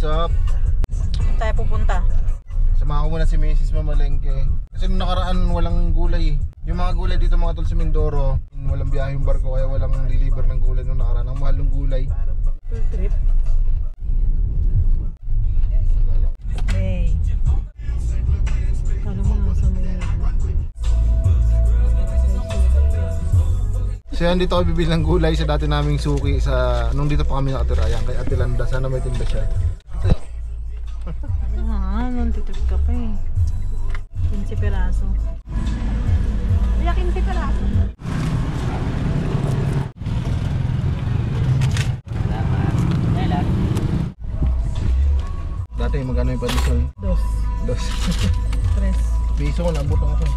What's up? Saan tayo pupunta? Samahan ko muna si Mrs. Mamalengke. Kasi nung nakaraan walang gulay. Yung mga gulay dito mga tol sa Mindoro, walang biyahe yung barko kaya walang deliver ng gulay nung nakaraan. Ang mahal ng gulay. Full trip? Hey. Kala mo nasa mga So yan, dito ako bibili ng gulay sa dati naming suki sa nung dito pa kami nakatira. Yan kay Ate Landa. Sana may tinda siya. nang-titrip ka pa eh. 15 peraso. Kaya 15 peraso. Dati magkano yung pandesal? Dos. Tres. Piso ko, nabot ako.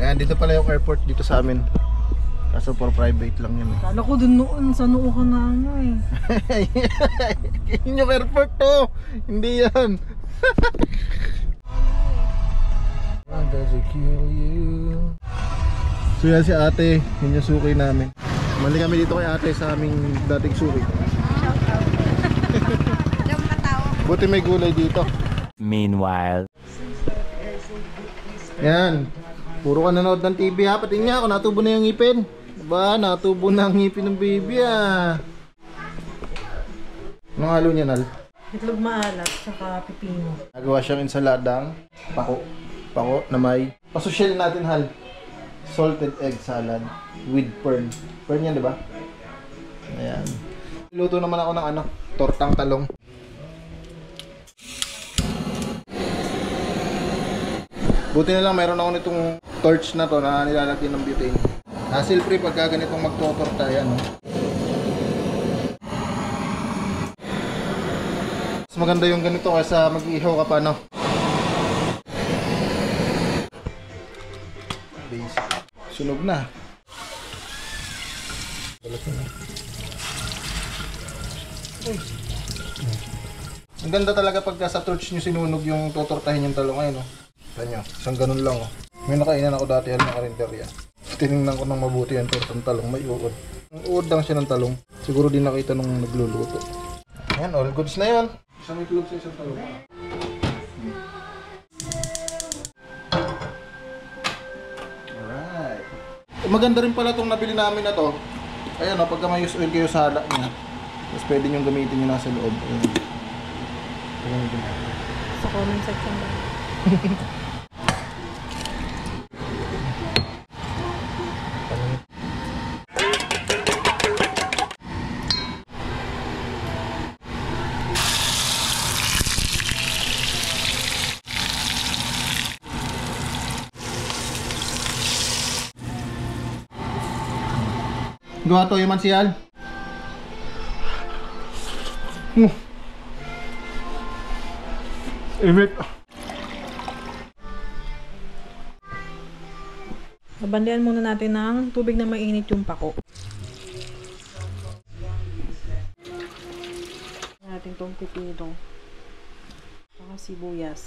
Ayan, dito pala yung airport dito sa amin. Kaso for private lang yun eh. Kala ko dun noon, sa noo ka na ano eh. Yun yung airport to. Hindi yan. Why does it kill you? So yan si ate, yun yung suki namin. Mali kami dito kay ate sa aming dating suki. Buti may gulay dito. Meanwhile. Yan. Puro ka nanood ng TV ha. Pati nga ako, natubo na yung ngipin. Diba? Natubo na ang ngipin ng baby ah. Anong halo niya, Nal? Itlog maalat, tsaka pipino. Nagawa siyang ensaladang pako. Pako na may pasosyal natin, Hal. Salted egg salad with fern. Fern yan, diba? Ayan. Luto naman ako ng ano, tortang talong. Buti na lang mayroon ako nitong torch na to na nilalagyan ng butane. Hassle free pagka ganitong magtotorta yan. No? Mas maganda yung ganito kaysa mag-ihaw ka pa, no? Basic. Sunog na. Balat na. Ang ganda talaga pagka sa torch nyo sinunog yung totortahin yung talong ngayon, no? Tanyo, isang ganun lang oh. May nakainan ako dati yan ng karinderya. Tinignan ko ng mabuti yan tortang talong, may uod. Ang uod lang siya ng talong. Siguro din nakita nung nagluluto. Ayan, all goods na yan. Isang itlog sa isang talong. Alright. Maganda rin pala itong nabili namin na to. Ayan o, pagka may use oil kayo sa hala niya. Tapos pwede nyo gamitin nyo nasa loob. Ayan. Sa comment section ba? Gawa to yung mansiyal. Imit. Nabandian muna natin ng tubig na mainit yung pako. Natin itong pipino. Saka sibuyas.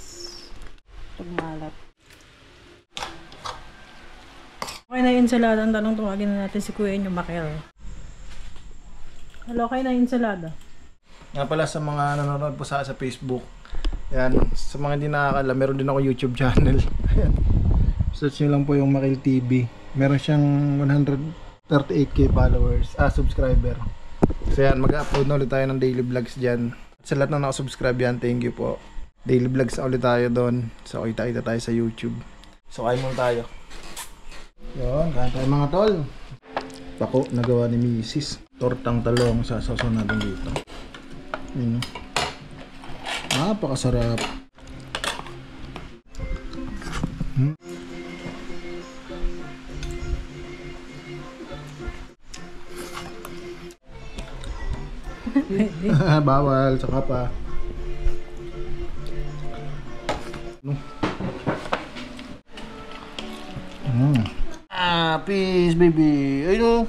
Itong malat. Okay na yung ensalada. Ang tanong tawagin na natin si Kuya yung Makel. Hello, okay na yung ensalada. Nga pala sa mga nanonood po sa Facebook. Yan, sa mga hindi nakakala, meron din ako YouTube channel. Ayan. Search nyo lang po yung Makel TV. Meron siyang 138k followers, subscriber. So yan, mag-upload na ulit tayo ng daily vlogs dyan. Sa lahat na nakasubscribe yan, thank you po. Daily vlogs na ulit tayo doon. So kita-kita tayo sa YouTube. So kain muna tayo. Yun, kain tayo mga tol. Pako, nagawa ni Mrs. Tortang talong, sasaw natin dito. Yun, napakasarap. Bawal, saka pa. Peace baby. Ayun.